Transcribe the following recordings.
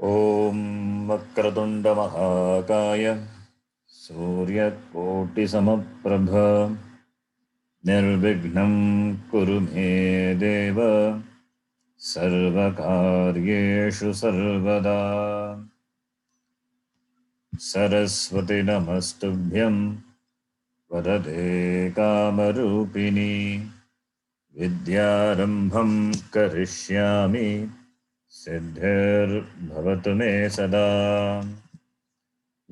ॐ वक्रतुण्डमहाकाय सूर्यकोटिसमप्रभ निर्विघ्नं कुरु मे देव सर्वकार्येषु सर्वदा। सरस्वती नमस्तुभ्यं वरदे कामरूपिणी विद्यारम्भं करिष्यामि सिद्धिर्भवतु मे सदा।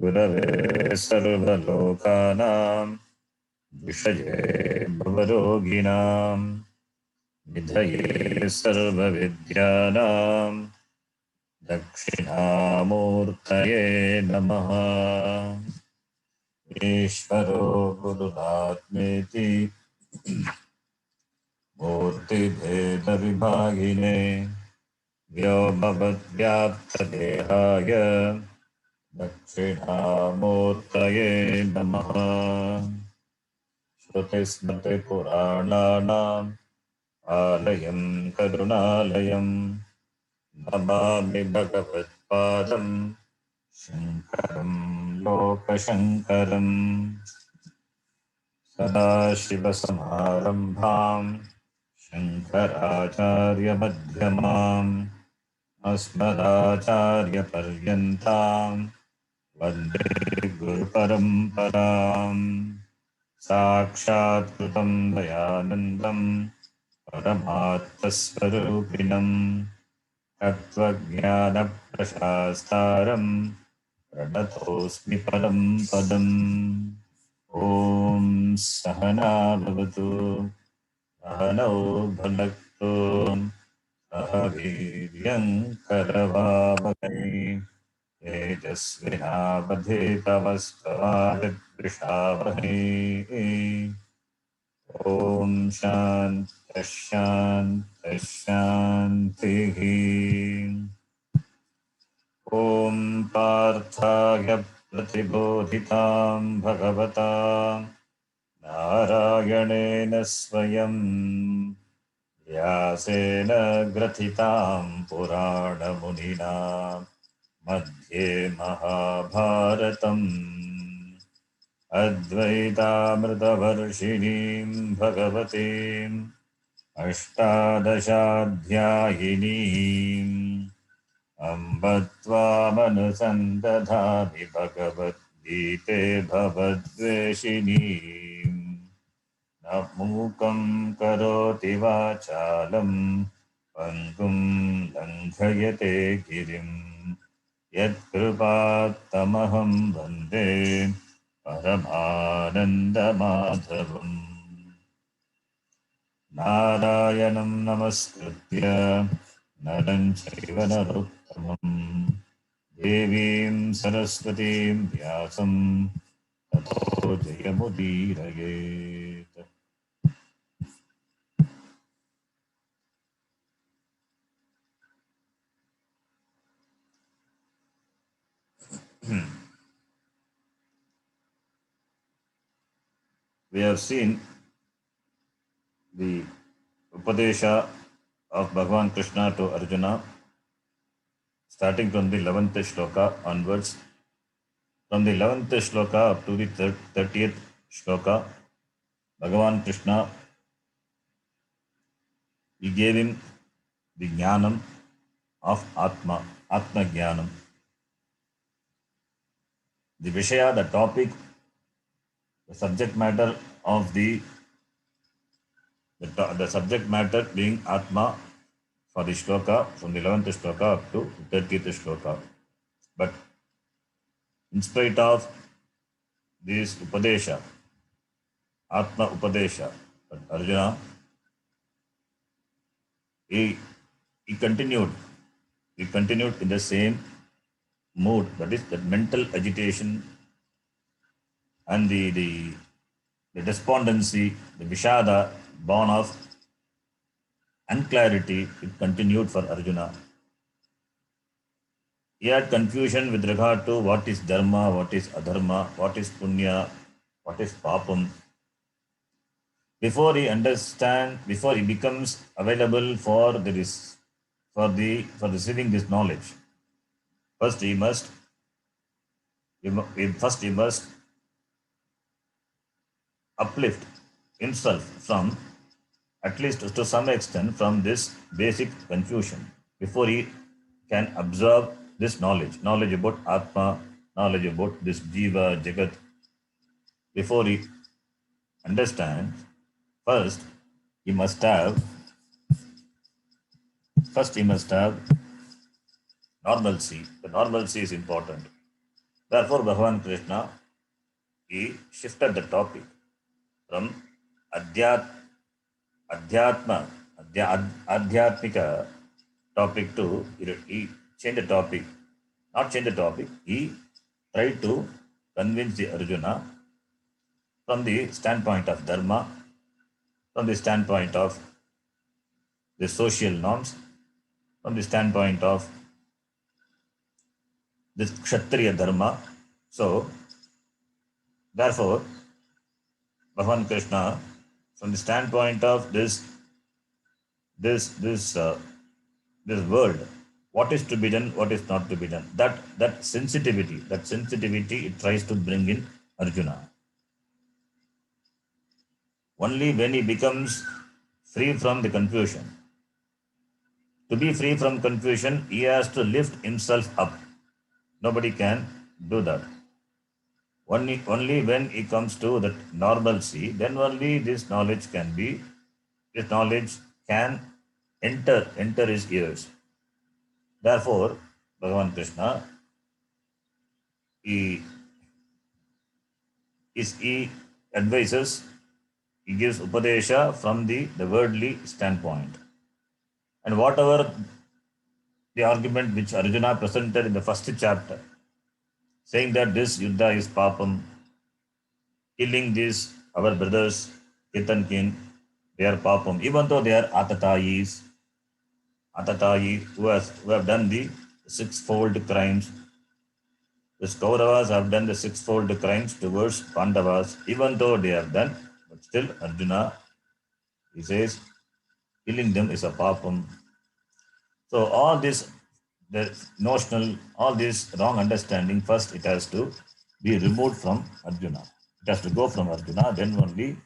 गुरवे सर्वलोकानां विषये भवरोगिणां निधये सर्वविद्यानां दक्षिणामूर्तये नमः। ईश्वरो गुरुरात्मेति मूर्तिभेदविभागिने व्योमवद्व्याप्तदेहाय दक्षिणामूर्तये नमः। श्रुतिस्मृतिपुराणानाम् आलयं करुणालयं नमामि भगवत्पादं शङ्करं लोकशङ्करम्। सदाशिवसमारम्भां शङ्कराचार्यमध्यमाम् अस्मदाचार्यपर्यन्तां वन्दे गुरुपरम्पराम्। साक्षात् कृतं दयानन्दं परमार्थस्वरूपिणं तत्त्वज्ञानप्रशास्तारं प्रणतोऽस्मि परं पदम्। ॐ सहना भवतु सहनौ भुनक्तु सह वीर्यं करवावहै तेजस्विनावधीतमस्तवारिद्विषावहै। ॐ शान्तिः शान्तिः शान्तिः। ॐ पार्थाय प्रतिबोधितां भगवता नारायणेन स्वयं व्यासेन ग्रथितां पुराणमुनिना मध्ये महाभारतम् अद्वैतामृतवर्षिणीं भगवतीम् अष्टादशाध्यायिनीम् अम्ब त्वामनुसन्दधामि भगवद्गीते भवद्वेषिणीम्। न मूकं करोति वाचालं पङ्गुं लङ्घयते गिरिं यत्कृपात्तमहं वन्दे परमानन्दमाधवम्। नारायणं नमस्कृत्य नरं चैव नरोत्तमं देवीं सरस्वतीं व्यासं ततो जयमुदीरयेत्। We have seen the Upadesha of Bhagavan Krishna to Arjuna, starting from the 11th shloka onwards. From the 11th shloka up to the 30th shloka, Bhagavan Krishna, he gave him the jnanam of Atma, Atma Jnanam. The Vishaya, the topic, the subject matter of the subject matter being Atma for the shloka, from the 11th shloka up to the 30th shloka. But in spite of this Upadesha, Atma Upadesha, but Arjuna, he continued in the same mood, that is, that mental agitation and the despondency, the Vishada, born of unclarity, it continued for Arjuna. He had confusion with regard to what is dharma, what is adharma, what is punya, what is papam. Before he becomes available for receiving this knowledge, First, he must uplift himself from, at least to some extent, from this basic confusion before he can absorb this knowledge about Atma, knowledge about this Jiva, Jagat. Before he understands, first he must have, normalcy. The normalcy is important. Therefore, Bhagavan Krishna, he shifted the topic from Adhyat, Adhyatma, Adhyatmika topic to, he changed the topic. Not change the topic, he tried to convince the Arjuna from the standpoint of Dharma, from the standpoint of the social norms, from the standpoint of this Kshatriya Dharma. So, therefore, Bhagavan Krishna, from the standpoint of this world, what is to be done, what is not to be done, that sensitivity, it tries to bring in Arjuna. Only when he becomes free from the confusion. To be free from confusion, he has to lift himself up. Nobody can do that. Only when he comes to that normalcy, then only this knowledge can enter his ears. Therefore, Bhagavan Krishna, he advises, he gives Upadesha from the worldly standpoint. And whatever the argument which Arjuna presented in the first chapter, saying that this Yuddha is papam, killing these, our brothers, Ketan king, they are papam, even though they are Atatayi, who have done the sixfold crimes. The Kauravas have done the sixfold crimes towards Pandavas, even though they have done, but still Arjuna, he says, killing them is a papam. So all this, the notional, all this wrong understanding, first it has to be removed from Arjuna. It has to go from Arjuna, then only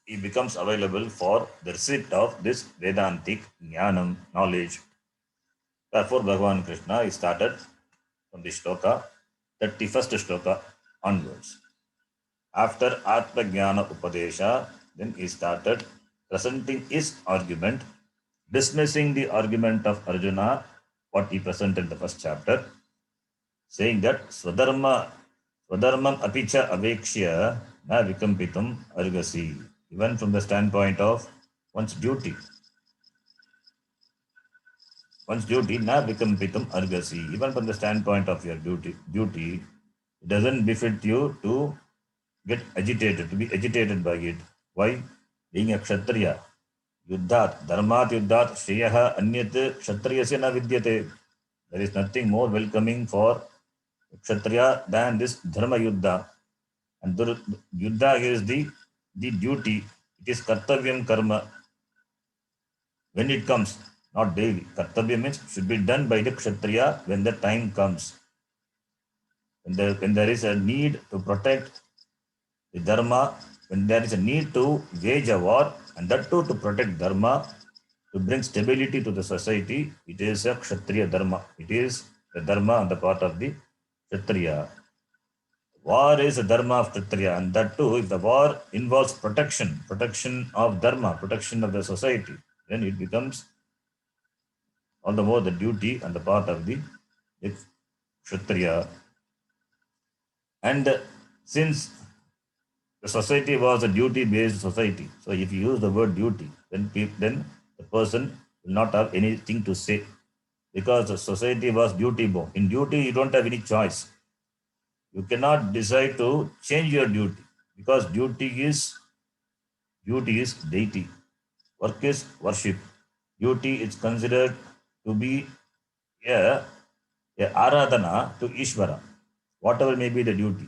he becomes available for the receipt of this Vedantic Jnanam, knowledge. Therefore, Bhagavan Krishna, he started from the shloka, 31st shloka onwards. After Atma Jnana Upadesha, then he started presenting his argument, dismissing the argument of Arjuna, what he presented in the first chapter, saying that Swadharmam apicha avekshya na vikampitum argasi. Even from the standpoint of one's duty, na vikampitum argasi. Even from the standpoint of your duty, it doesn't befit you to get agitated, to be agitated by it. Why? Being a Kshatriya, Yuddhat, Dharmat Yuddhat, Shreyaha Anyat Kshatriyasya na vidyate. There is nothing more welcoming for Kshatriya than this Dharma Yuddha. And Yuddha is the duty. It is Kartavyam Karma. When it comes, not daily. Kartavya means should be done by the Kshatriya when the time comes. When there is a need to protect the Dharma, when there is a need to wage a war, and that too to protect Dharma, to bring stability to the society, it is a Kshatriya Dharma. It is the Dharma on the part of the Kshatriya. War is a Dharma of Kshatriya, and that too, if the war involves protection of Dharma, protection of the society, then it becomes all the more the duty on the part of the Kshatriya. And since the society was a duty-based society, so if you use the word duty, then the person will not have anything to say, because the society was duty-bound. In duty, you don't have any choice. You cannot decide to change your duty, because duty is deity. Work is worship. Duty is considered to be a aradhana to Ishvara, whatever may be the duty.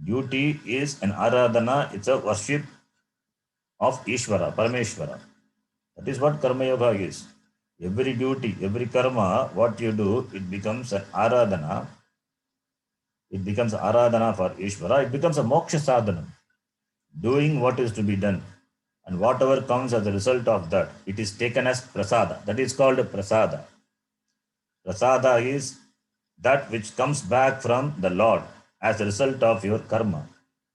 Duty is an aradhana, it's a worship of Ishvara, Parameshvara. That is what Karma Yoga is. Every duty, every karma, what you do, it becomes an aradhana. It becomes aradhana for Ishvara. It becomes a moksha sadhana. Doing what is to be done. And whatever comes as a result of that, it is taken as prasada. That is called prasada. Prasada is that which comes back from the Lord as a result of your karma,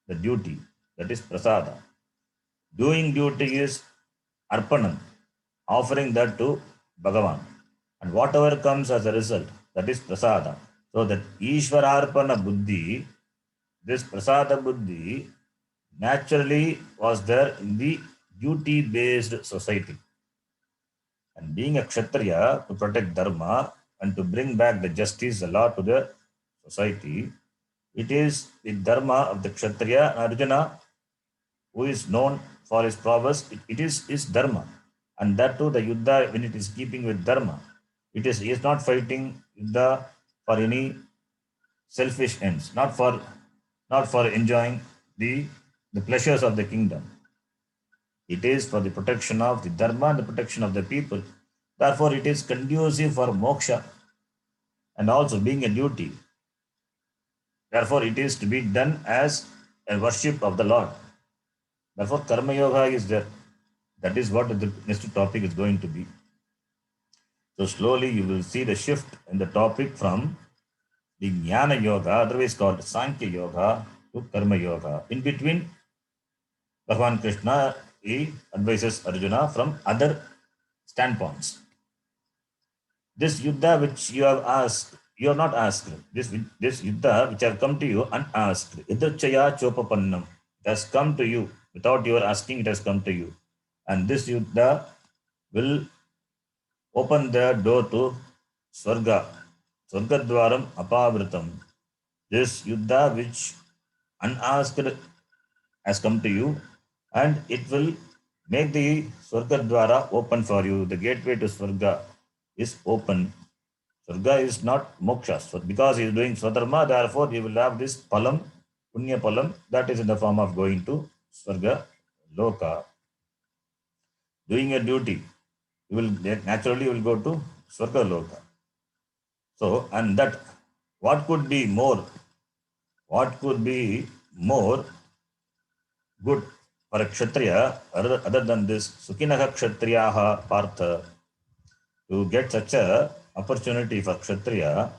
the duty. That is prasada. Doing duty is arpanam, offering that to Bhagavan. And whatever comes as a result, that is prasada. So that Ishvararpana buddhi, this prasada buddhi, naturally was there in the duty-based society. And being a Kshatriya to protect Dharma and to bring back the justice, the law to the society, it is the Dharma of the Kshatriya. Arjuna, who is known for his prowess, it is his Dharma. And that too, the Yuddha, when it is keeping with Dharma, he is not fighting Yuddha for any selfish ends, not for enjoying the pleasures of the kingdom. It is for the protection of the Dharma and the protection of the people. Therefore, it is conducive for moksha and also being a duty. Therefore, it is to be done as a worship of the Lord. Therefore, Karma Yoga is there. That is what the next topic is going to be. So, slowly you will see the shift in the topic from the Jnana Yoga, otherwise called Sankhya Yoga, to Karma Yoga. In between, Bhagavan Krishna, he advises Arjuna from other standpoints. This Yuddha which you have asked, you have not asked. This Yuddha which have come to you unasked. Idrchaya Chopapannam. It has come to you. Without your asking, it has come to you. And this Yuddha will open the door to Swarga. Swargadwaram Apavritam. This Yuddha which unasked has come to you, and it will make the Swargadwara open for you. The gateway to Swarga is open. Swarga is not moksha. So because he is doing Swadharma, therefore he will have this palam, punya palam, that is in the form of going to Swarga Loka. Doing a duty, you will naturally go to Swarga Loka. So, and that what could be more good for a Kshatriya other than this Sukhinaha Kshatriyaha Partha, to get such a opportunity for Kshatriya,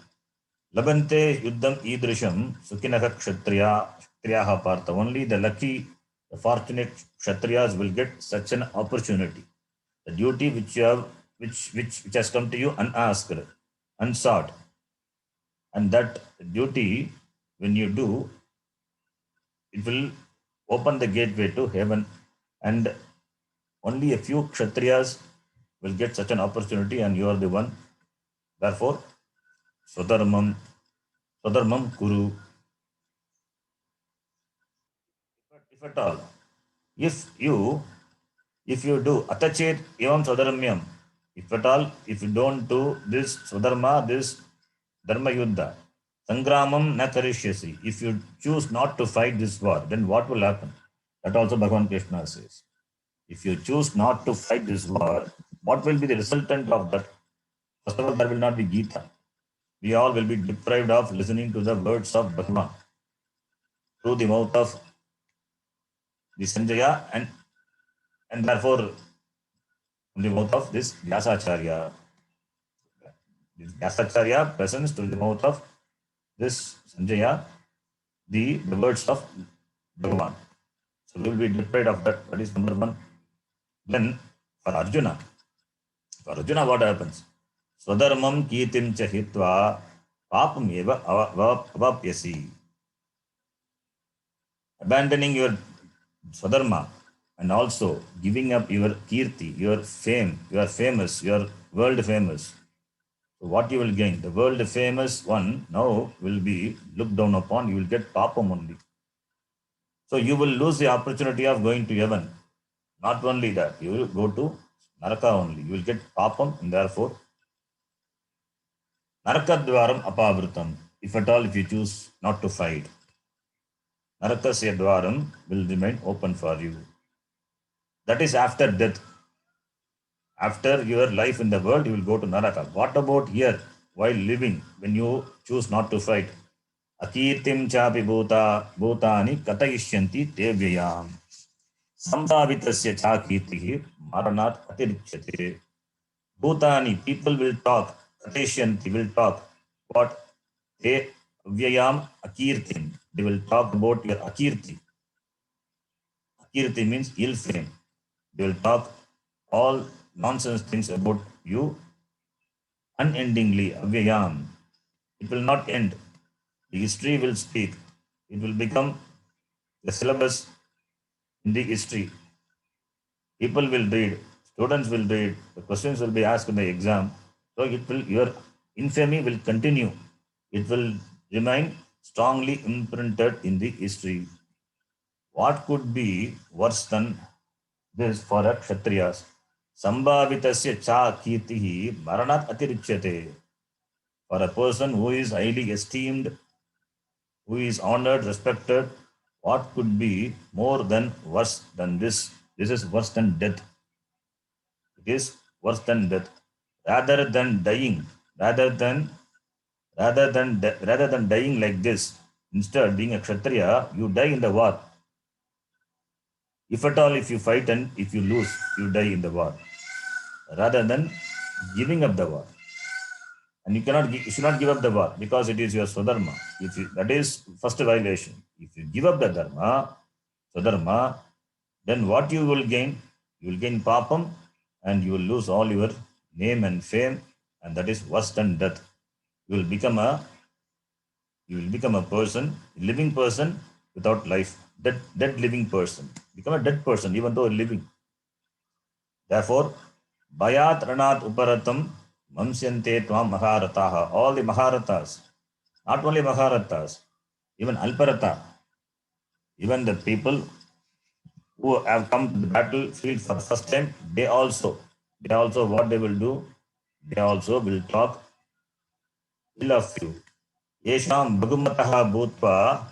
Labante Yuddham Idrisham Sukhinaha Kshatriyaha Partha. Only the lucky, the fortunate Kshatriyas will get such an opportunity. The duty which you have, which has come to you unasked, unsought. And that duty, when you do, it will open the gateway to heaven. And only a few Kshatriyas will get such an opportunity, and you are the one. Therefore, Swadharmam Kuru. If at all, if you do Atachet Evam Swadharmyam, if at all, if you don't do this Swadharma, this Dharma Yuddha, Sangramam na karishyasi. If you choose not to fight this war, then what will happen? That also Bhagavan Krishna says. If you choose not to fight this war, what will be the resultant of that? First of all, there will not be Gita. We all will be deprived of listening to the words of Bhagavan through the mouth of the Sanjaya, and therefore from the mouth of this Vyasacharya. This Vyasacharya presents through the mouth of this Sanjaya the words of Bhagavan. So we will be deprived of that. That is number one. Then for Arjuna, what happens? Swadharmam Kirtim Chahitva Papam Eva Avapyasi. Abandoning your Swadharma and also giving up your Kirti, your fame, you are famous, you are world famous. So what you will gain? The world famous one now will be looked down upon, you will get Papam only. So you will lose the opportunity of going to heaven. Not only that, you will go to Naraka only. You will get Papam, and therefore Narakadvaram Apavritam. If at all, if you choose not to fight, Narakasya Dwaram will remain open for you. That is after death. After your life in the world, you will go to Naraka. What about here, while living, when you choose not to fight? Akirtim chapi bhutani katayishyanti te vyayam. Sambhavitasya cha kirtihi maranat atirichyate. Bhutani, people will talk. Katayishyanti will talk. What? Te vyayam akirtim. They will talk about your akirti. Akirti means ill fame. They will talk all nonsense things about you unendingly, avyayam. It will not end. The history will speak. It will become the syllabus in the history. People will read, students will read, the questions will be asked in the exam. So your infamy will continue. It will remain strongly imprinted in the history. What could be worse than this for a Kshatriyas? Sambhavitasya cha kirtihi maranat atirichyate. For a person who is highly esteemed, who is honored, respected, what could be more than worse than this? This is worse than death. It is worse than death. Rather than dying, rather than dying like this, instead being a Kshatriya, you die in the war. If at all, if you fight and if you lose, you die in the war. Rather than giving up the war. And you should not give up the war because it is your swadharma. That is first violation. If you give up the swadharma, then what you will gain? You will gain papam and you will lose all your name and fame, and that is worse than death. You will become a person, a living person without life, dead living person. Become a dead person even though living. Therefore, Bayat Ranat Uparatam Mamsyante Tvam Maharataha. All the Maharatas, not only Maharatas, even Alparata, even the people who have come to the battlefield for the first time, they also what they will do, they also will talk ill of you. Yesham Bhagumataha Bhutva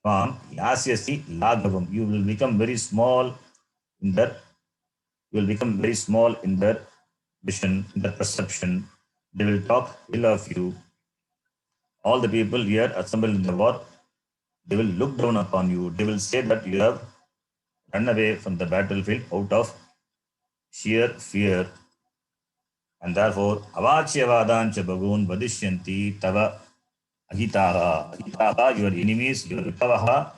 Tvam Yasyasi Laghavam. You will become very small in their vision, in their perception. They will talk ill of you. All the people here assembled in the war, they will look down upon you. They will say that you have run away from the battlefield out of sheer fear. And therefore, Avachyavadancha Bhagun Vadishyanti Tava Ahitaha. Ahitaha, your enemies, your Vitavaha,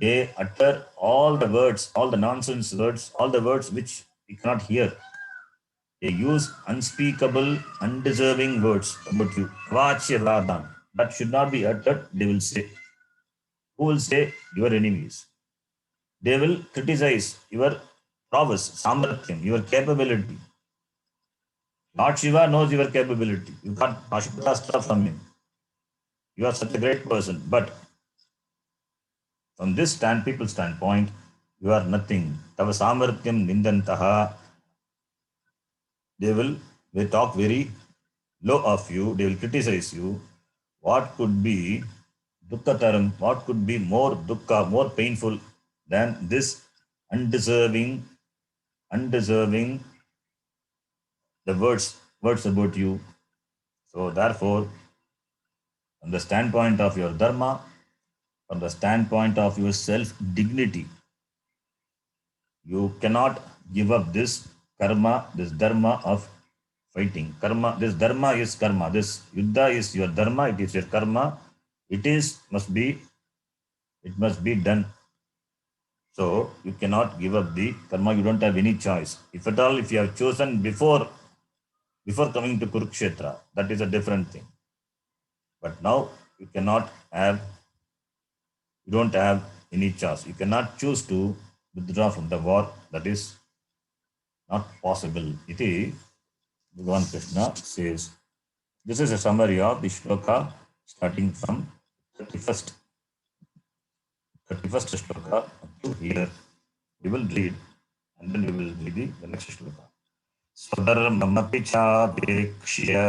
they utter all the words, all the nonsense words, all the words which we cannot hear. They use unspeakable, undeserving words about you. Avachyavadan. That should not be uttered, they will say. Who will say? Your enemies. They will criticize your prowess, samratyam, your capability. Lord Shiva knows your capability. You can't Pashupata from him. You are such a great person. But from this people's standpoint, you are nothing. Tava samartyam nindantaha. They talk very low of you. They will criticize you. What could be dukkataram? What could be more dukkha, more painful than this undeserving the words about you. So therefore, from the standpoint of your dharma, from the standpoint of your self-dignity, you cannot give up this karma, this dharma of fighting. Karma, this dharma is karma. This yuddha is your dharma, it is your karma. It must be done. So you cannot give up the karma, you don't have any choice. If at all, if you have chosen before coming to Kurukshetra, that is a different thing. But now you don't have any choice. You cannot choose to withdraw from the war. That is not possible. Iti Bhagavan Krishna says. This is a summary of the shloka starting from 31st shloka up to here. We will read and then we will read the next shloka. Swadharmamapi chapekshya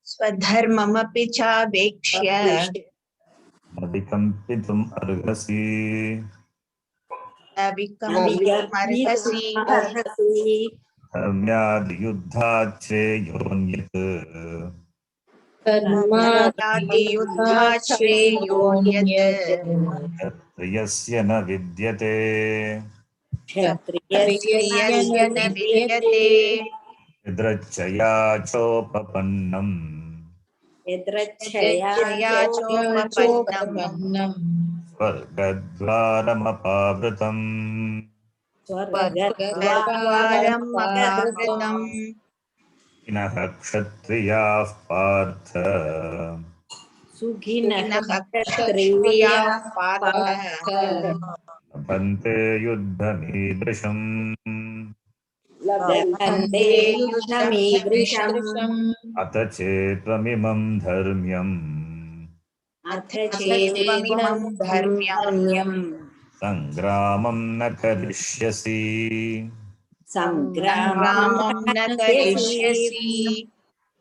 Swadharmamapi chapekshya Navikampitum argasi अविकम्पितुमर्हसि धर्म्याद्युद्धाच्छ्रेयोऽन्यत् कर्मादियुद्धाश्रेयोऽन्यत् क्षत्रियस्य न विद्यते क्षत्रियस्य न विद्यते यदृच्छया चोपपन्नम् यदृच्छया चोपपन्नम् स्वर्गद्वारमपावृतम् स्वर्गद्वारम् अपावृतम् इनः क्षत्रियाः पार्थ सुखिनः क्षत्रियाः पार्थ लभन्ते युद्धमीदृशम् लभन्ते युद्धमीदृशम् अथ चेत्त्वमिमम् धर्म्यम् अथ चेत्त्वमिमं धर्म्यम् सङ्ग्रामं न करिष्यसि सङ्ग्रामं न करिष्यसि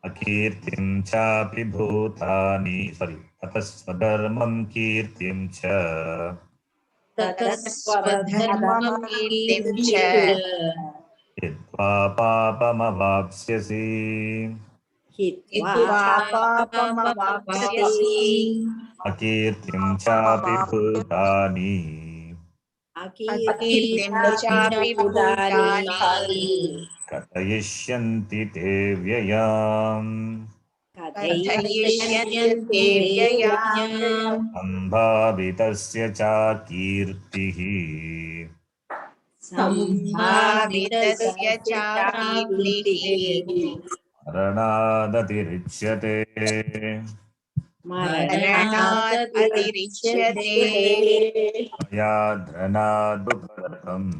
अकीर्तिं चापि भूतानि ततः स्वधर्मं कीर्तिं च ततः स्वधर्मं कीर्तिं च हित्वा पापमवाप्स्यसि हित्वा पापमवाप्स्यसि अकीर्तिं चापि भूतानि अकीर्तिं चापि भूतानि कथयिष्यन्ति ते व्ययाम् कथयिष्यन्ते व्ययाम् सम्भावितस्य चाकीर्तिः सम्भावितस्य चाकीर्तिः मरणादतिरिच्यते मरणात् अतिरिच्यते भयाद्रणादुपरतम्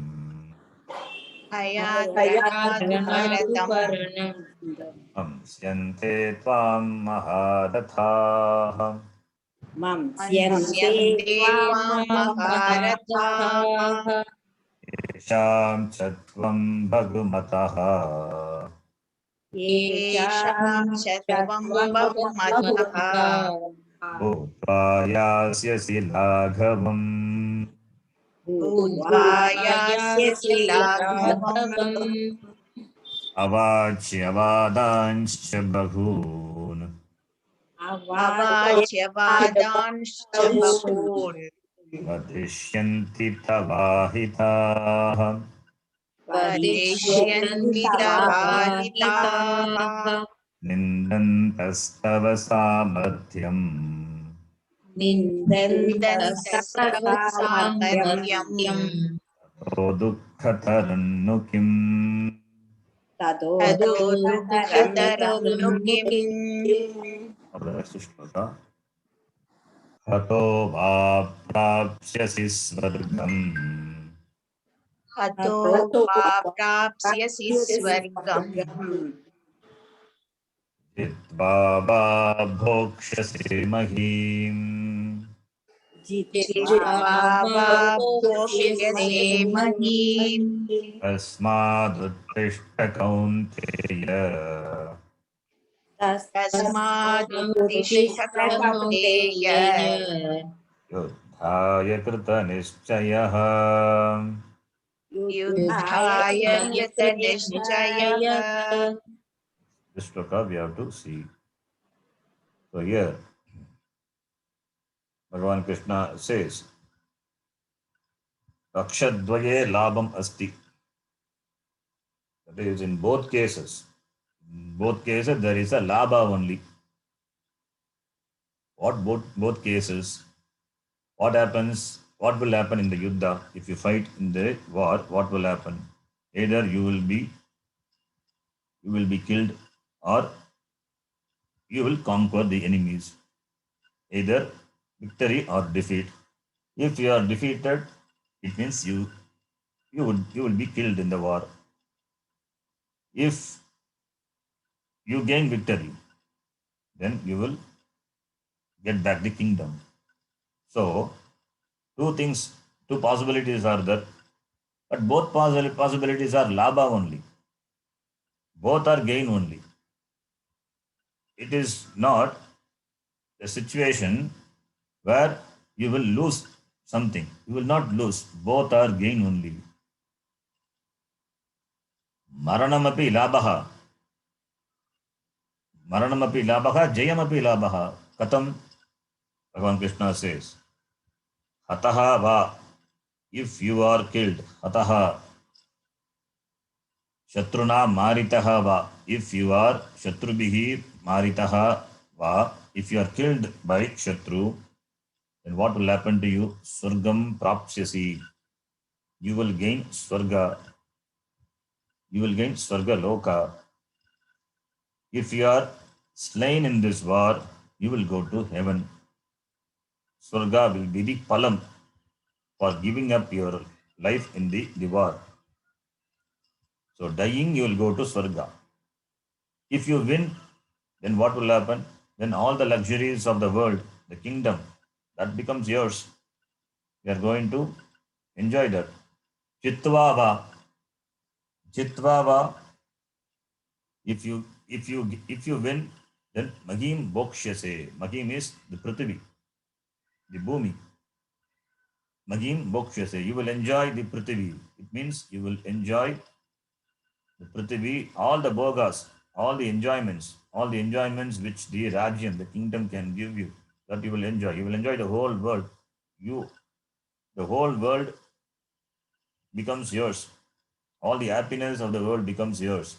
भयाद्रणादुपरतम् अंस्यन्ते त्वां महारथाः मंस्यन्ते त्वां महारथाः येषां च त्वं भगुमतः येषां च त्वं बहुमतः भूत्वा यास्यसि लाघवम् भूत्वा यास्यसि लाघवम् अवाच्यवादांश्च बहून् अवाच्य वादांश्च बहून् वदिष्यन्ति तवाहिताः वदिष्यन्ति तवाहिताः निन्दन्तस्तव सामर्थ्यम् निन्दन्तस्तव सामर्थ्यम् ततो दुःखतरन्नु किम् ततो दुःखतरं नु किम् हतो वा प्राप्स्यसि स्वर्गम् हतो वा प्राप्स्यसि स्वर्गम् जित्वा वा भोक्ष्यसि महीम् जित्वा वा भोक्ष्यसे महीम् तस्मादुत्तिष्ठ कौन्तेय तस्मादुत्तिष्ठ कौन्तेय युद्धाय कृतनिश्चयः युद्धाय कृतनिश्चयः This shloka we have to see. So here Bhagavan Krishna says Rakshadvaye labham asti. That is in both cases. In both cases there is a labha only. What both cases? What happens? What will happen in the yuddha? If you fight in the war, what will happen? Either you will be killed or you will conquer the enemies. Either victory or defeat. If you are defeated, it means you will be killed in the war. If you gain victory, then you will get back the kingdom. So, two possibilities are there, but both possibilities are labha only. Both are gain only. It is not a situation where you will lose something. You will not lose. Both are gain only. Maranamapi labhaha. Maranamapi labhaha, jayamapi labhaha. Katam, Bhagavan Krishna says, Hataha va. If you are killed, Hataha. Shatruna maritaha va. If you are Shatrubihi maritaha va. If you are killed by Shatru, then what will happen to you? Surgam prapsyasi. You will gain Swarga. You will gain Swarga Loka. If you are slain in this war, you will go to heaven. Swarga will be the palam for giving up your life in the war. So dying, you will go to Swarga. If you win, then what will happen? Then all the luxuries of the world, the kingdom, that becomes yours. You are going to enjoy that. Chitvava. Chitvava. If you win, then Magim Bokshyase. Magim is the Prithvi, the Bhumi. Magim Bokshyase. You will enjoy the Prithvi. It means you will enjoy the Prithvi, all the bogas, all the enjoyments which the Rajyan, the kingdom can give you, that you will enjoy. You will enjoy the whole world. The whole world becomes yours. All the happiness of the world becomes yours.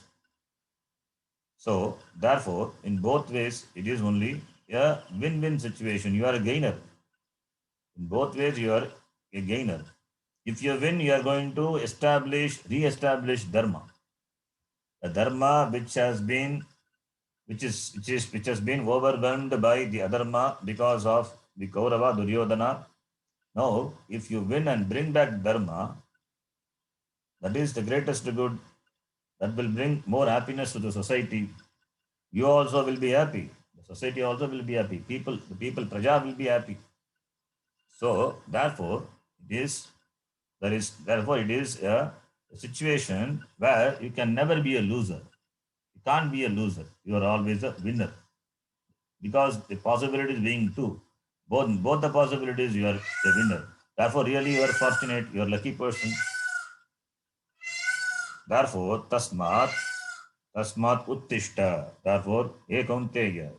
So, therefore, in both ways, it is only a win-win situation. You are a gainer. In both ways, you are a gainer. If you win, you are going to re-establish dharma. The dharma which has been overwhelmed by the adharma because of the Kaurava, Duryodhana. Now, if you win and bring back dharma, that is the greatest good. That will bring more happiness to the society. You also will be happy. The society also will be happy. The people, Praja will be happy. So, therefore, it is a situation where you can never be a loser. You can't be a loser. You are always a winner. Because the possibilities being two, both the possibilities you are a winner. Therefore, really you are fortunate, you are a lucky person. Therefore, tasmat uttishta. Therefore, Kaunteya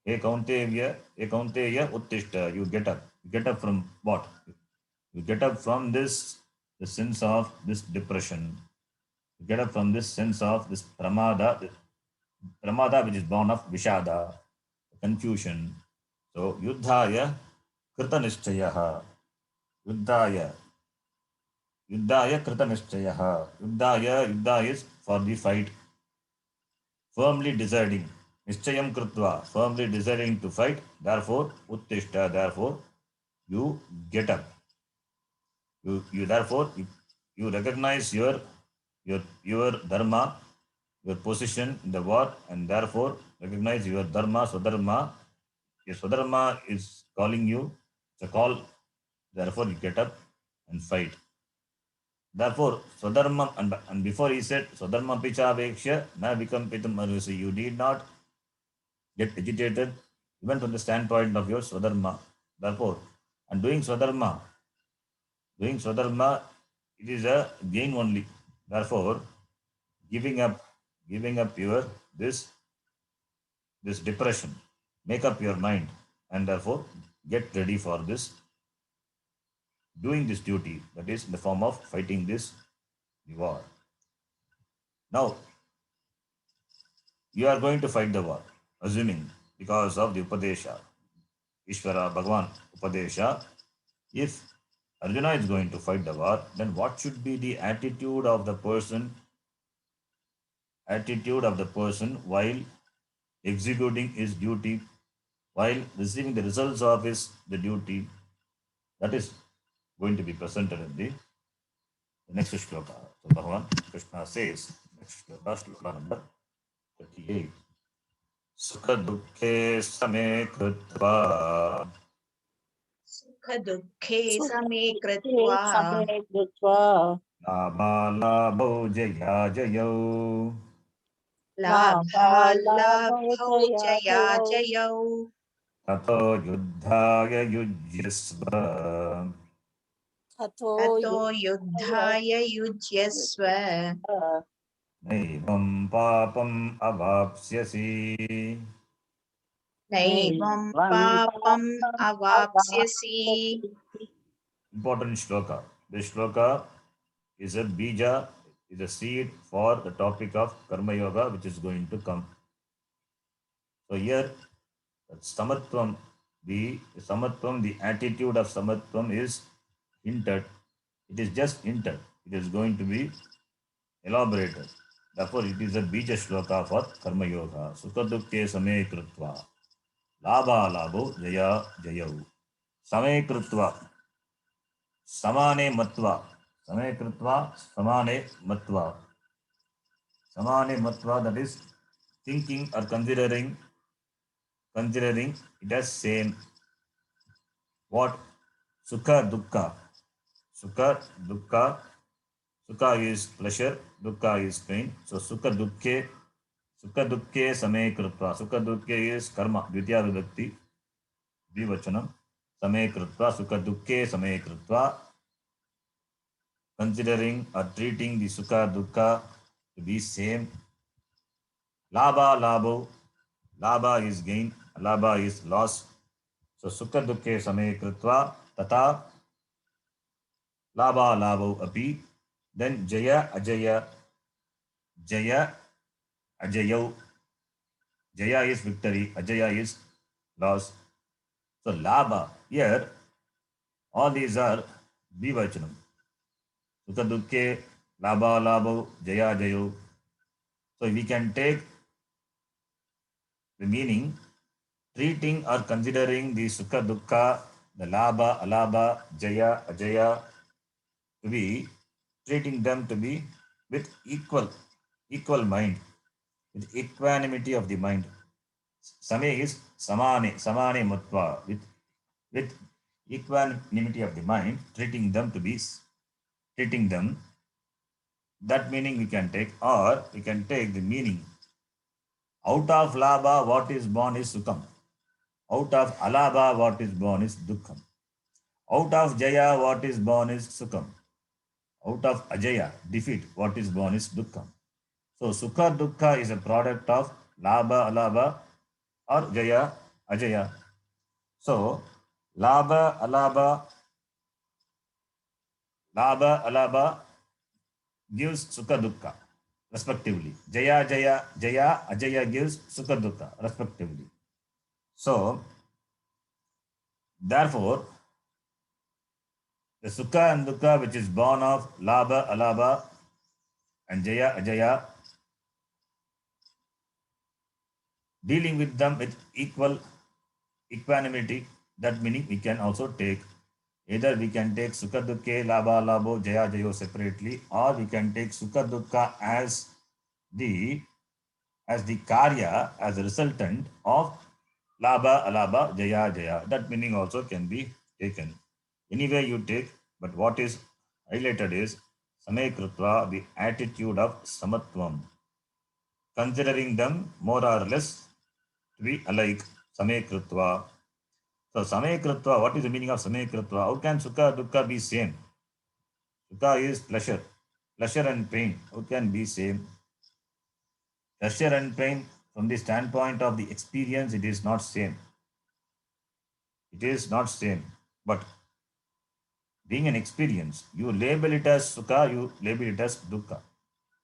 uttishta. You get up. You get up from what? You get up from the sense of this depression. You get up from this sense of this pramada which is born of vishada, confusion. So, yuddhaya kritanishchayaha. Yuddhaya kritanishchayaha. Yuddha is for the fight. Firmly deciding. Nischayam krutva. Firmly deciding to fight. Therefore, uttishta. Therefore, you get up. You recognize your dharma, your position in the war, and therefore recognize your dharma, swadharma. Your swadharma is calling you. It's a call. Therefore, you get up and fight. Therefore, swadharma, and before he said, swadharma picha veksha na vikampitam arvasi. You need not get agitated even from the standpoint of your swadharma. Therefore, and doing swadharma, it is a gain only. Therefore, giving up your this depression, make up your mind, and therefore get ready for this, doing this duty, that is in the form of fighting this war. Now, you are going to fight the war, assuming because of the Upadesha, Ishvara, Bhagavan, Upadesha. If Arjuna is going to fight the war, then what should be the attitude of the person while executing his duty, while receiving the results of the duty? That is going to be presented in the next shloka. So Bhagavan Krishna says, next shloka number 38. Sukha dukkhe same krutva. Sukha dukkhe same kritva. Labha labho jaya jayau. Labha labhau jaya jayau. ततो युद्धाय युज्यस्व अथो ततो युद्धाय युज्यस्व नैवं पापम् अवाप्स्यसि. नैवं पापम् अवाप्स्यसि. Important shloka. This shloka is a bija, is a seed for the topic of Karma Yoga, which is going to come. So here, samatvam, the attitude of samatvam is hinted. It is just hinted. It is going to be elaborated. Therefore, it is a bija shloka for Karma Yoga. Sukha dukkhe same krutva. Labha labho jaya jayau. Same krutva. Samane matva. Same krutva. Samane matva. Samane matva, that is thinking or considering it as same. What? Sukha dukkha. Sukha dukkha. Sukha is pleasure, dukkha is pain. So sukha dukkhe same krutva. Sukha dukkhe is karma, dvitiya vibhakti, dvivachanam. Same krutva, sukha dukkhe same krutva. Considering or treating the sukha dukkha to be same. Labha labho. Labha is gain, labha is loss. So sukha dukkhe same krutva tata labha labho api. Then jaya ajaya. Jaya ajayau. Jaya is victory, ajaya is loss. So labha, here all these are dvivachanam. Sukha dukkhe, labha labho, jaya jayo. So we can take the meaning treating or considering the sukha dukkha, the labha, alabha, jaya, ajaya to be treating them to be with equal mind, with equanimity of the mind. Same is samane matva, with equanimity of the mind, treating them. That meaning we can take, or we can take the meaning. Out of labha, what is born is sukham. Out of alabha, what is born is dukkham. Out of jaya, what is born is sukham. Out of ajaya, defeat, what is born is dukkham. So sukha dukkha is a product of labha, alabha, or jaya, ajaya. So labha, alabha gives sukha dukkha respectively. Jaya, ajaya gives sukha dukkha respectively. So, therefore, the sukha and dukkha which is born of labha, alabha and jaya, ajaya, dealing with them with equal equanimity, that meaning we can also take, either we can take sukha dukkhe, labha, labho, jaya, jayo separately, or we can take sukha dukkha as the karya, as a resultant of labha, alabha, jaya, jaya. That meaning also can be taken. Anyway you take, but what is highlighted is same krutva, the attitude of samatvam, considering them more or less to be alike. Same krutva. So same krutva, what is the meaning of same krutva? How can sukha dukkha be same? Sukha is pleasure. Pleasure and pain, how can be same? Pleasure and pain, from the standpoint of the experience, it is not same. It is not same. But being an experience, you label it as sukha, you label it as dukkha.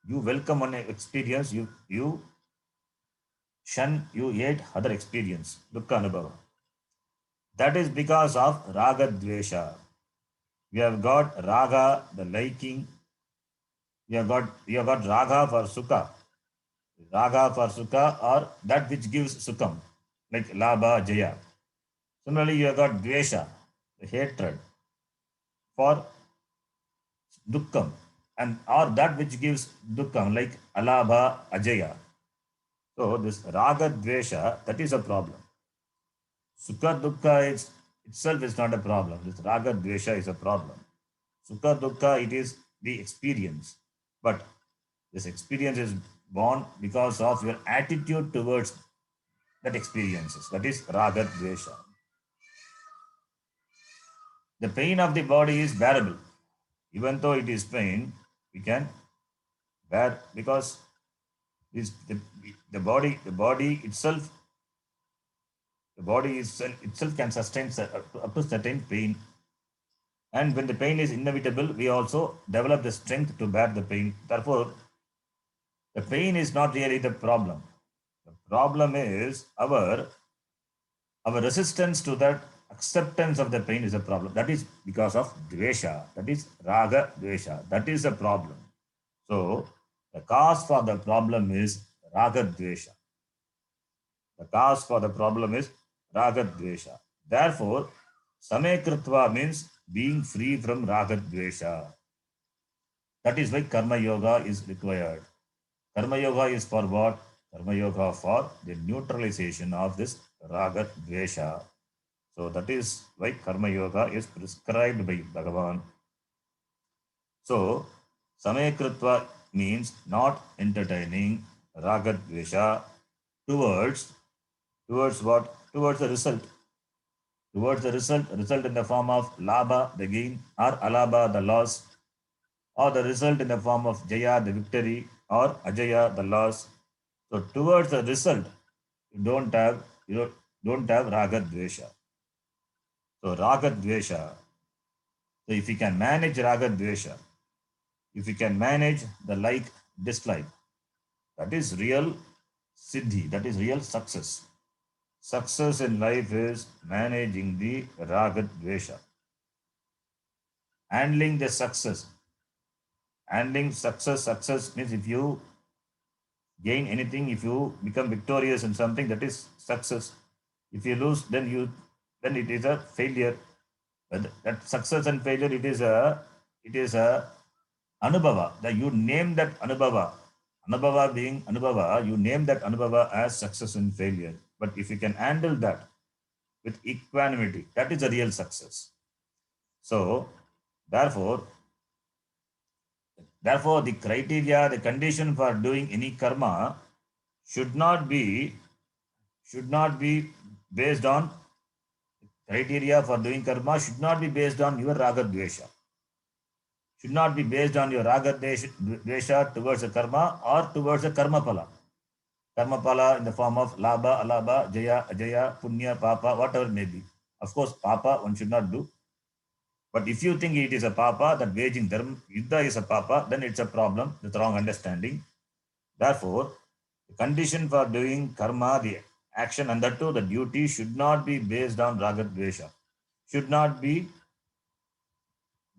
You welcome one experience, you shun, you hate other experience, dukkha anubhava. That is because of raga dvesha. We have got raga, the liking. We have got raga for sukha. Raga for sukha, or that which gives sukham, like labha, jaya. Similarly, you have got dvesha, the hatred for dukkham, and or that which gives dukkham, like alabha, ajaya. So this raga dvesha, that is a problem. Sukha dukkha itself is not a problem. This raga dvesha is a problem. Sukha dukkha, it is the experience, but this experience is born because of your attitude towards that experiences. That is raga dvesha. The pain of the body is bearable. Even though it is pain, we can bear because this, the body itself, itself can sustain up to certain pain. And when the pain is inevitable, we also develop the strength to bear the pain. Therefore, the pain is not really the problem. The problem is our resistance to that acceptance of the pain is a problem. That is because of dvesha. That is raga dvesha. That is the problem. So the cause for the problem is raga dvesha. The cause for the problem is raga dvesha. Therefore, samekritva means being free from raga dvesha. That is why karma yoga is required. Karma yoga is for what? Karma yoga for the neutralization of this raga dvesha. So that is why karma yoga is prescribed by Bhagavan. So samekritva means not entertaining raga dvesha towards what? Towards the result. Towards the result in the form of labha, the gain, or alabha, the loss, or the result in the form of jaya, the victory, or ajaya, the loss. So towards the result, you don't have raga dvesha. So raga dvesha. So if you can manage raga dvesha, if you can manage the like dislike, that is real siddhi, that is real success. Success in life is managing the raga dvesha. Handling the success. Handling success means if you gain anything, if you become victorious in something, that is success. If you lose, then it is a failure. But that success and failure, it is a anubhava. That you name that anubhava. Anubhava being anubhava, you name that anubhava as success and failure. But if you can handle that with equanimity, that is a real success. So, therefore, the criteria, the condition for doing any karma should not be based on criteria for doing karma should not be based on your raga dvesha. Should not be based on your raga dvesha towards the karma or towards the karma pala. Karma pala in the form of labha, alabha, jaya, ajaya, punya, papa, whatever it may be. Of course, papa one should not do. But if you think it is a papa, that waging dharma, yuddha is a papa, then it's a problem, the wrong understanding. Therefore, the condition for doing karma, the action and that too, the duty should not be based on raga dvesha. Should not be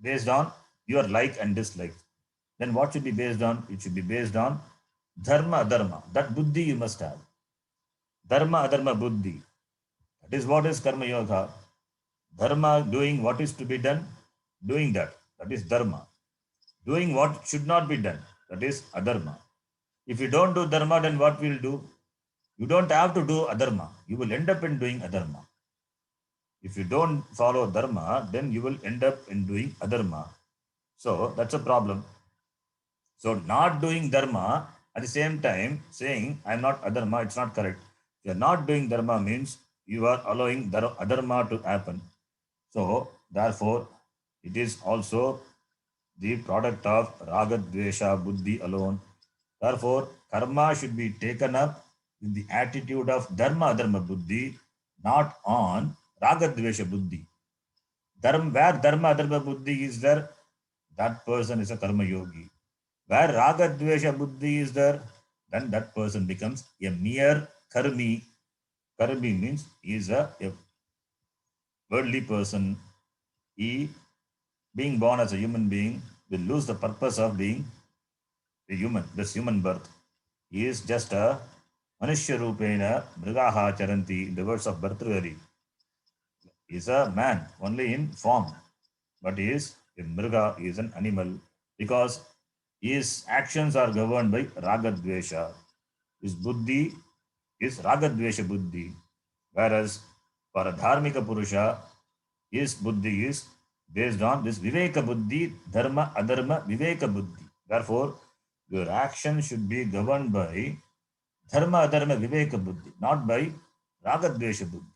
based on your like and dislike. Then what should be based on? It should be based on dharma, adharma. That buddhi you must have. Dharma, adharma, buddhi. That is what is karma yoga. Dharma, doing what is to be done, doing that. That is dharma. Doing what should not be done. That is adharma. If you don't do dharma, then what will you do? You don't have to do adharma. You will end up in doing adharma. If you don't follow dharma, then you will end up in doing adharma. So that's a problem. So not doing dharma at the same time saying I'm not adharma, it's not correct. If you're not doing dharma means you are allowing adharma to happen. So therefore, it is also the product of raga dvesha buddhi alone. Therefore, karma should be taken up in the attitude of dharma adharma buddhi, not on raga dvesha buddhi. Where dharma adharma buddhi is there, that person is a karma yogi. Where raga dvesha buddhi is there, then that person becomes a mere karmi. Karmi means he is a worldly person. He, being born as a human being, will lose the purpose of being a human, this human birth. He is just a manushya rupena mrigaha charanti, in the words of Bhartrihari. He is a man only in form, but he is a mriga, he is an animal, because his actions are governed by raga dvesha. His buddhi is raga dvesha buddhi, whereas for a dharmika purusha, his buddhi is based on this viveka buddhi, dharma, adharma, viveka buddhi. Therefore, your action should be governed by dharma, adharma, viveka buddhi, not by Ragadvesha buddhi.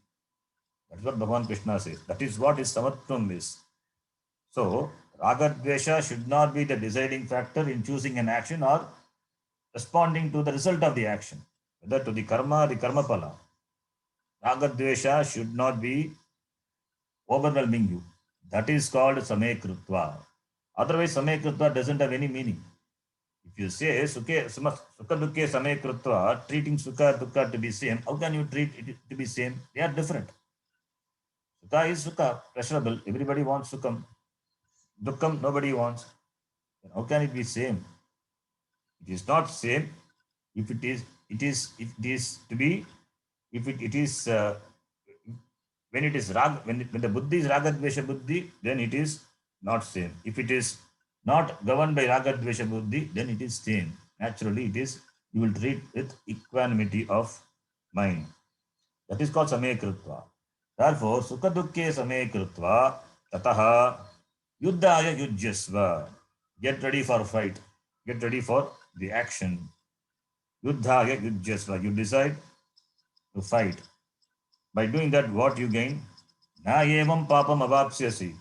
That's what Bhagavan Krishna says. That is what his samatvam is. So, Ragadvesha should not be the deciding factor in choosing an action or responding to the result of the action, whether to the karma or the karma phala. Ragadvesha should not be overwhelming you. That is called Samekrutva. Otherwise, Samekrutva doesn't have any meaning. If you say Sukha Dukkha Samekrutva, treating Sukha Dukkha to be same, how can you treat it to be same? They are different. Sukha is Sukha, pleasurable. Everybody wants Sukham. Dukkham, nobody wants. Then how can it be same? It is not same. If it is to be, if it is when it is rag, when the buddhi is ragadvesha buddhi, then it is not same. If it is not governed by ragadvesha buddhi, then it is same. Naturally, it is, you will treat with equanimity of mind. That is called samekrutva. Therefore, sukha dukkhe samekrutva tataha yuddhaya yujyasva. Get ready for fight. Get ready for the action. Yuddhaya yujyasva. You decide to fight. By doing that, what you gain? Na evam papam avapsyasi.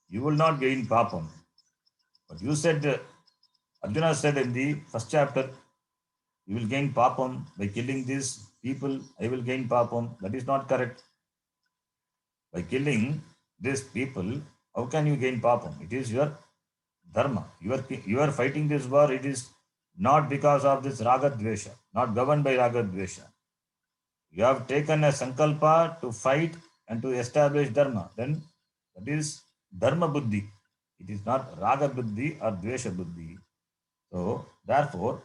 You will not gain papam. But you said, Arjuna said in the first chapter, you will gain papam by killing these people. I will gain papam. That is not correct. By killing these people, how can you gain papam? It is your dharma. You are fighting this war. It is not because of this ragadvesha, not governed by ragadvesha. You have taken a sankalpa to fight and to establish dharma. Then that is dharma buddhi. It is not raga buddhi or dvesha buddhi. So therefore,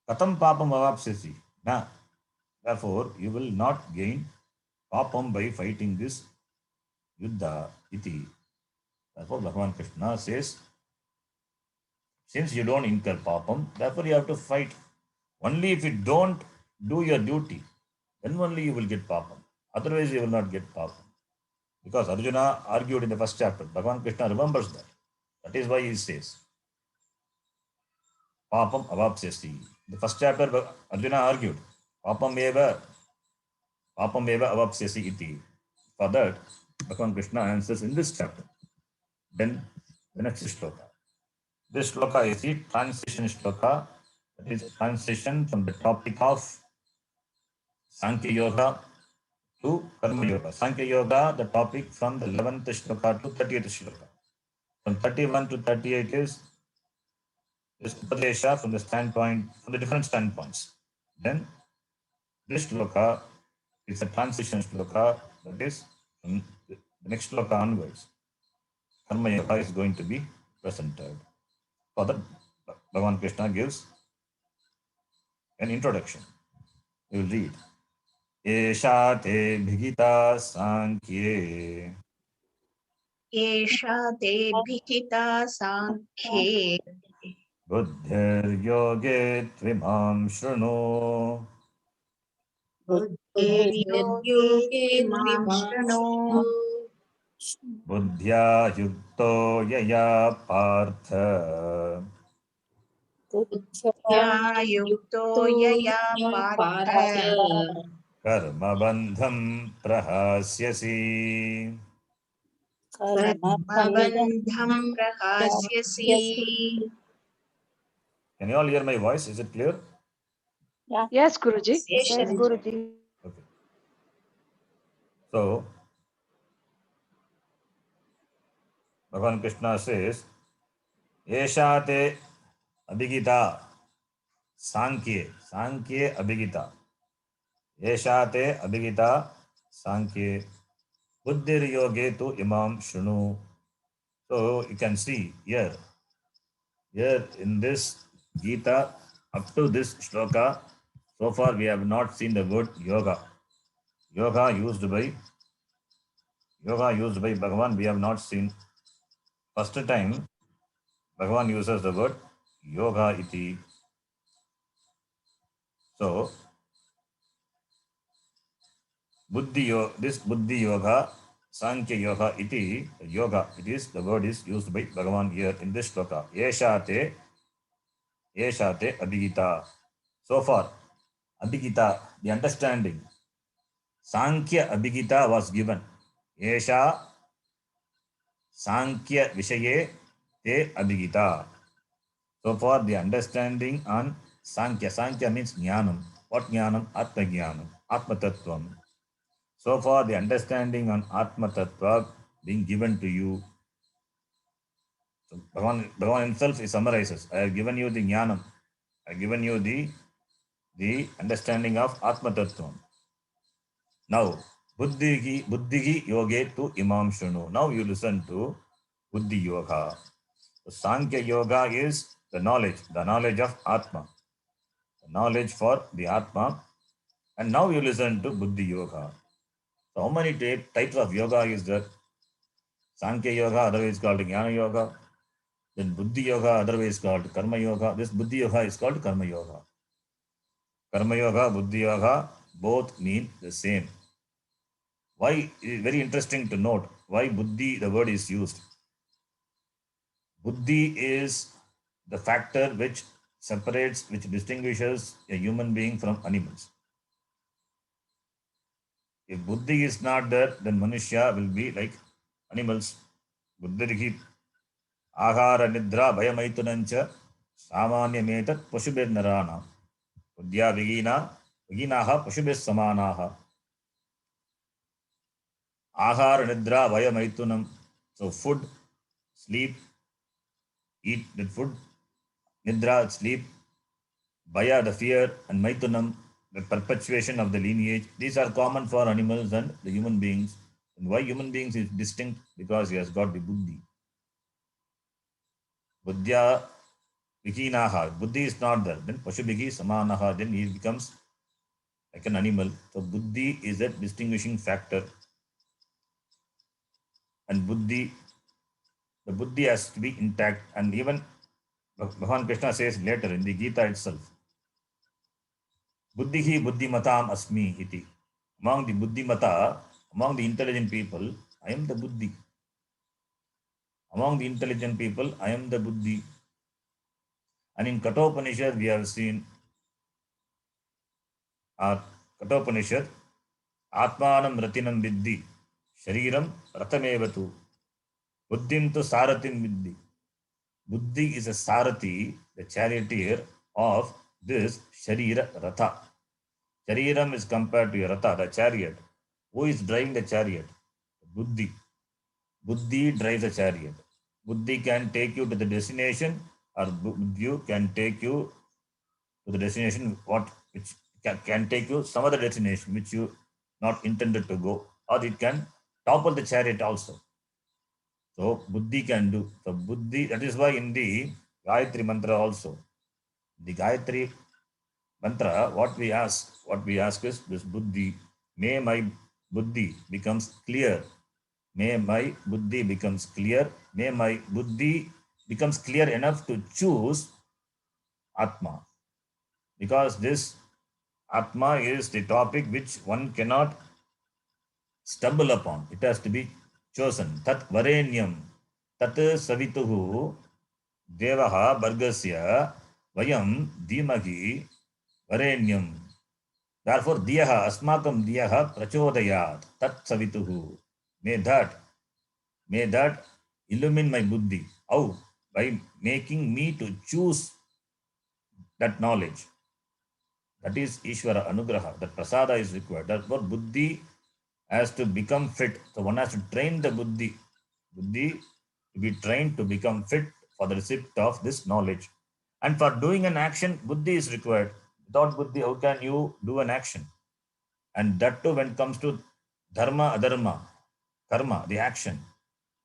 katam papam avapsyasi. Na. Therefore, you will not gain papam by fighting this yuddha iti. Therefore, Bhagavan Krishna says, since you don't incur papam, therefore you have to fight. Only if you don't do your duty, then only you will get papam. Otherwise, you will not get papam. Because Arjuna argued in the first chapter. Bhagavan Krishna remembers that. That is why he says, papam avapsyasi. The first chapter, Arjuna argued, papam eva avapsyasi iti. For that, Bhagavan Krishna answers in this chapter. Then the next shloka. This shloka is the transition shloka. That is transition from the topic of Sankhya Yoga to Karma Yoga. Sankhya Yoga, the topic from the 11th shloka to 30th shloka. From 31 to 38 is Upadesha from the standpoint, from the different standpoints. Then this shloka is a transition shloka, that is from the next shloka onwards. Karma Yoga is going to be presented. For that, Bhagavan Krishna gives an introduction. We will read. Esha te bhigita sankhye एषा ते भिहिता साङ्ख्ये buddhir yoge tvimam shrunu बुद्धिर्योगे मां शृणु buddhya yukto yaya partha बुद्ध्या युक्तो यया Partha karma bandham prahasyasi. कर्मबन्धं प्रहास्यसि. Can you all hear my voice? Is it clear? Yes, Guruji. Yes, Yes, Guruji. Okay. So, Bhagavan Krishna says, Esha te abhigita sankhye. Sankhye abhigita. Esha te abhigita sankhye. Buddhir yoge tu imam shrunu. So, you can see here in this Gita, up to this shloka, so far we have not seen the word yoga. Yoga used by Bhagavan, we have not seen. First time, Bhagavan uses the word yoga iti. So, this buddhi yoga, sankhya yoga iti, yoga, the word is used by Bhagavan here in this shloka. Esha te abhigita. So far, abhigita, the understanding. Sankhya Abhigita was given. Esha Sankhya Vishaye Te Abhigita. So for the understanding on Sankhya, Sankhya means Jnanam. What Jnanam? Atma Jnanam, Atma Tattvam. So for the understanding on Atma Tattva being given to you, so Bhagavan himself he summarizes, I have given you the Jnanam. I have given you the understanding of Atma Tattvam. Now, Buddhihi Yoge tu Imam Shunu. Now you listen to Buddhi Yoga. So Sankhya Yoga is the knowledge of Atma, the knowledge for the Atma. And now you listen to Buddhi Yoga. So how many types of yoga is there? Sankhya Yoga, otherwise called Jnana Yoga. Then Buddhi Yoga, otherwise called Karma Yoga. This Buddhi Yoga is called Karma Yoga. Karma Yoga, Buddhi Yoga, both mean the same. Why? Very interesting to note why Buddhi, the word is used. Buddhi is the factor which separates, which distinguishes a human being from animals. If Buddhi is not there, then Manushya will be like animals. Buddhi Ahara Nidra Bhayamaitunancha Samanya Metat Pashubir Narana Buddhya Viginaha Pashubir Samanaha Ahara Nidra Bhayamaitunam. So food, sleep, eat the food, Nidra, sleep, Bhaya, the fear, and Maitunam, the perpetuation of the lineage. These are common for animals and the human beings. And why human beings is distinct? Because he has got the Buddhi. Buddhya Vikinaha. Buddhi is not there. Then Pashubhigi Samanaha. Then he becomes like an animal. So Buddhi is a distinguishing factor. And Buddhi, the Buddhi has to be intact. And even Bhagavan Krishna says later in the Gita itself, Buddhihi Buddhimatam Asmi iti. Among the Buddhimata, among the intelligent people, I am the Buddhi. Among the intelligent people, I am the Buddhi. And in Kathopanishad, we have seen Kathopanishad, Atmanam Ratinam Viddhi, Shariram Ratamevatu, Buddhim tu Saratim Viddhi. Buddhi is a Sarati, the charioteer of this Sharira Ratha. Shariram is compared to a Ratha, the chariot. Who is driving the chariot? Buddhi. Buddhi drives a chariot. Buddhi can take you to the destination, or Buddhi can take you to the destination which can take you some other destination which you not intended to go, or it can topple the chariot also. So Buddhi can do. So Buddhi, that is why in the Gayatri mantra also, the Gayatri mantra, what we ask is this Buddhi, may my Buddhi becomes clear. May my Buddhi becomes clear. May my Buddhi becomes clear enough to choose Atma. Because this Atma is the topic which one cannot stumble upon. It has to be chosen. Tat varenyam. Tat savituhu devaha bargasya vayam dhimahi varenyam. Therefore, diyaha asmakam diyaha prachodayat. Tat savituhu. May that illumine my buddhi. How? By making me to choose that knowledge. That is Ishvara Anugraha. That prasada is required. Therefore, buddhi has to become fit. So one has to train the buddhi to be trained to become fit for the receipt of this knowledge. And for doing an action, buddhi is required. Without buddhi, how can you do an action? And that too, when it comes to dharma, adharma, karma, the action.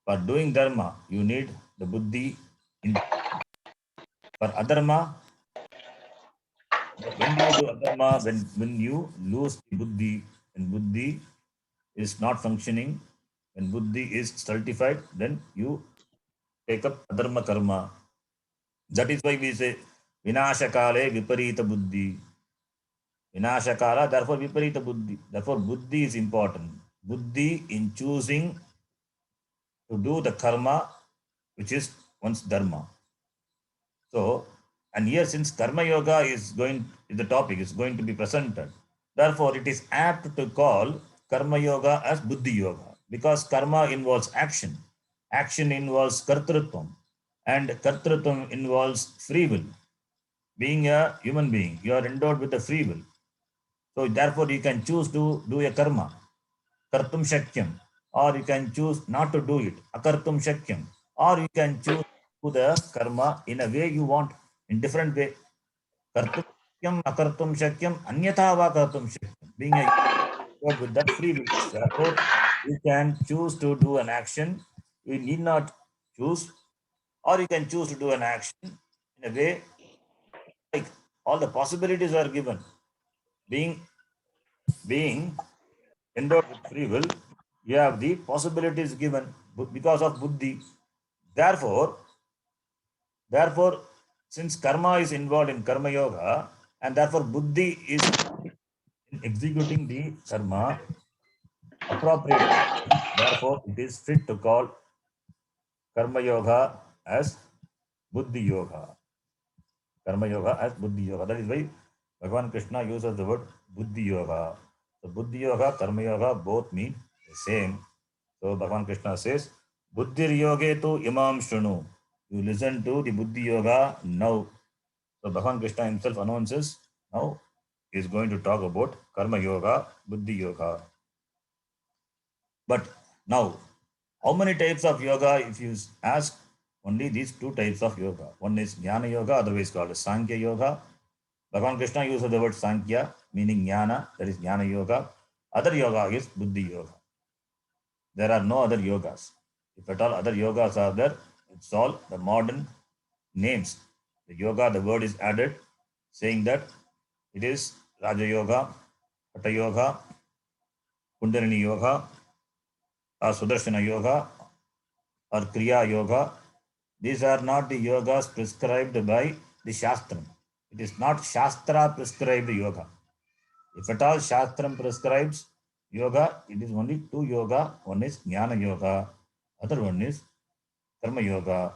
For doing dharma, you need the buddhi. For adharma, when do you do adharma? When you lose the buddhi, and buddhi is not functioning, when buddhi is stultified, then you take up adharma karma. That is why we say vinashakale viparita buddhi. Vinashakala, therefore viparita buddhi. Therefore, buddhi is important. Buddhi in choosing to do the karma, which is one's dharma. So, and here since karma yoga is the topic is going to be presented, therefore it is apt to call karma yoga as buddhi yoga, because karma involves action. Action involves kartrutvam, and kartrutvam involves free will. Being a human being, you are endowed with a free will. So therefore, you can choose to do a karma, kartum shakyam, or you can choose not to do it, akartum shakyam, or you can choose to do the karma in a way you want, in different way. Kartum shakyam, akartum shakyam, anyatha va kartum shakyam. Being a God with that free will. Therefore, you can choose to do an action. You need not choose, or you can choose to do an action in a way like all the possibilities are given. Being endowed with free will, you have the possibilities given because of buddhi. Therefore, therefore, since karma is involved in karma yoga, and therefore buddhi is in executing the karma appropriately. Therefore, it is fit to call karma yoga as buddhi yoga. Karma yoga as buddhi yoga. That is why Bhagavan Krishna uses the word buddhi yoga. So buddhi yoga, karma yoga both mean the same. So Bhagavan Krishna says, buddhir yoge tu imam shrunu. You listen to the buddhi yoga now. So Bhagavan Krishna himself announces now he is going to talk about karma yoga, buddhi yoga. But now, how many types of yoga? If you ask, only these two types of yoga. One is Jnana Yoga, otherwise called as Sankhya Yoga. Bhagavan Krishna uses the word Sankhya, meaning Jnana, that is Jnana Yoga. Other yoga is Buddhi Yoga. There are no other yogas. If at all other yogas are there, it's all the modern names. The yoga, the word is added, saying that it is Raja Yoga, Hatha Yoga, Kundalini Yoga, or Sudarshana Yoga, or Kriya Yoga. These are not the yogas prescribed by the Shastram. It is not Shastra prescribed yoga. If at all Shastram prescribes yoga, it is only two yoga. One is Jnana Yoga, other one is Karma Yoga.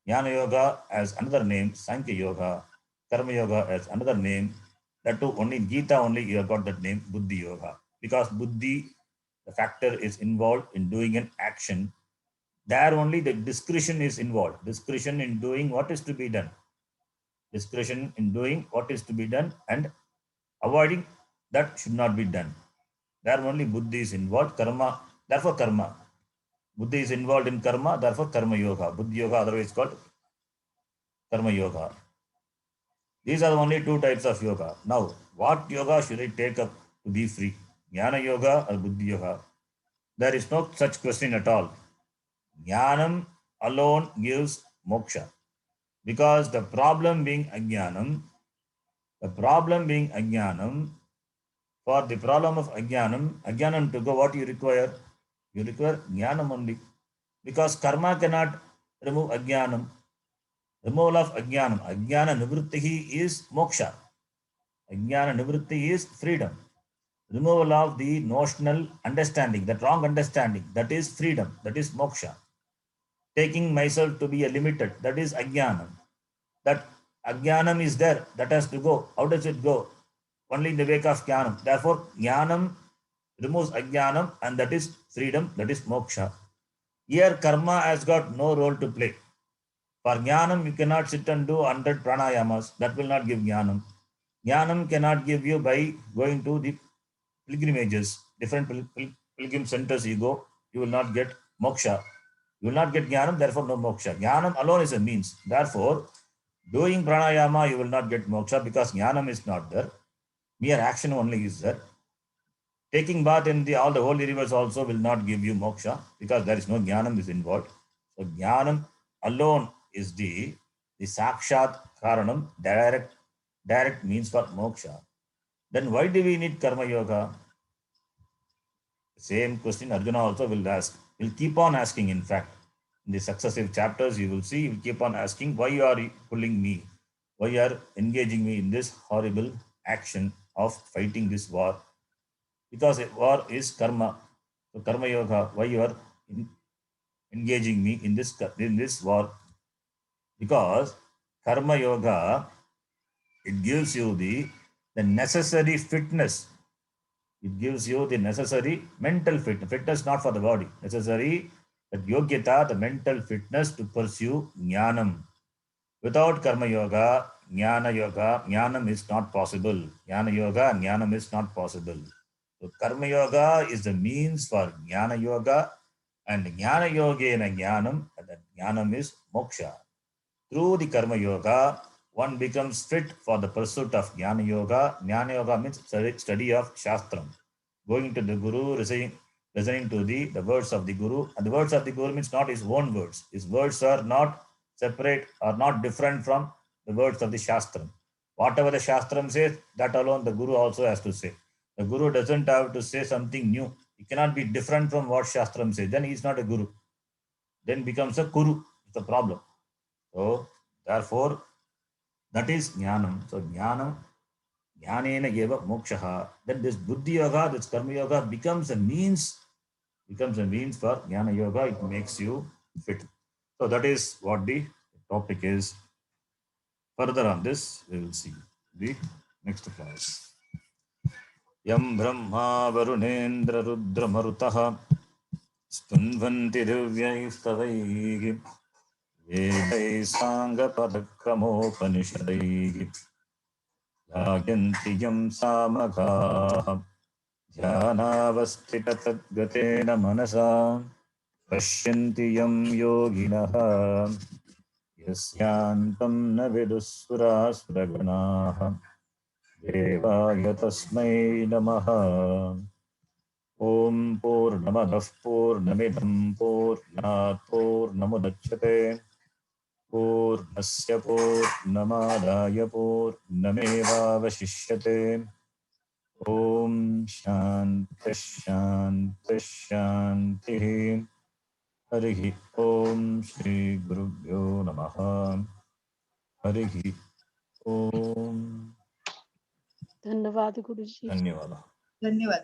Jnana Yoga as another name, Sankhya Yoga. Karma Yoga as another name. That too, only in Gita only you have got that name, Buddhi Yoga. Because Buddhi, the factor is involved in doing an action. There only the discretion is involved. Discretion in doing what is to be done. Discretion in doing what is to be done and avoiding that should not be done. There only buddhi is involved. Karma, therefore karma. Buddhi is involved in karma, therefore karma yoga. Buddhi yoga, otherwise called karma yoga. These are the only two types of yoga. Now, what yoga should I take up to be free? Jnana yoga or buddhi yoga? There is no such question at all. Jnanam alone gives moksha. Because the problem being ajnanam, for the problem of ajnanam to go, what you require? You require jnanam only. Because karma cannot remove ajnanam. Removal of ajnanam. Ajnana nivrittihi is moksha. Ajnana nivritti is freedom. Removal of the notional understanding, that wrong understanding, that is freedom, that is moksha. Taking myself to be a limited, that is ajnanam. That ajnanam is there, that has to go. How does it go? Only in the wake of jnanam. Therefore, jnanam removes ajnanam, and that is freedom, that is moksha. Here, karma has got no role to play. For jnanam, you cannot sit and do 100 pranayamas. That will not give jnanam. Jnanam cannot give you by going to the pilgrimages, different pilgrim centers you go, you will not get moksha. You will not get jnanam, therefore no moksha. Jnanam alone is a means. Therefore, doing pranayama, you will not get moksha because jnanam is not there. Mere action only is there. Taking bath in all the holy rivers also will not give you moksha because there is no jnanam is involved. So jnanam alone is the sakshat karanam, direct means for moksha. Then why do we need karma yoga? Same question Arjuna also will ask. He'll keep on asking, in fact. In the successive chapters, you will see, he'll keep on asking, why are you pulling me? Why you are engaging me in this horrible action of fighting this war? Because a war is karma. So karma yoga, why you are engaging me in this war? Because karma yoga, it gives you the necessary fitness It gives you the necessary mental fitness not for the body, necessary that yogyata, the mental fitness to pursue jnanam. Without karma yoga, jnanam is not possible. Jnana yoga, jnanam is not possible. So karma yoga is the means for jnana yoga, and jnana yogena jnanam, and that jnanam is moksha. Through the karma yoga, one becomes fit for the pursuit of jnana yoga. Jnana yoga means study of shastram. Going to the guru, listening to the words of the guru. And the words of the guru means not his own words. His words are not separate or not different from the words of the shastram. Whatever the shastram says, that alone the guru also has to say. The guru doesn't have to say something new. He cannot be different from what shastram says. Then he is not a guru. Then becomes a kuru. It's a problem. So, therefore, that is jnanam. So, jnanena eva mokshaha. Then this buddhi yoga, this karma yoga becomes a means for jnana yoga. It makes you fit. So, that is what the topic is. Further on this, we will see the next class. Yam brahma varunendra rudra marutaha stanvanti divyaistavaihi Vedai Sangha Padakramopanishadai Yaganti Yam Samagha Dhyanavastita Tadgatena Manasa Pashyanti Yam Yoginaha Yasyantam Navidusura Suraganaha Devaya Tasmai Namaha Om Purnamadah Purnamidam Purnat Purnamudachyate पूर्णस्य पूर्णमादाय पूर्णमेवावशिष्यते ॐ शान्तिः शान्तिः शान्तिः हरिः ॐ श्रीगुरुभ्यो नमः हरिः ॐ धन्यवाद गुरुजी। धन्यवादः धन्यवाद।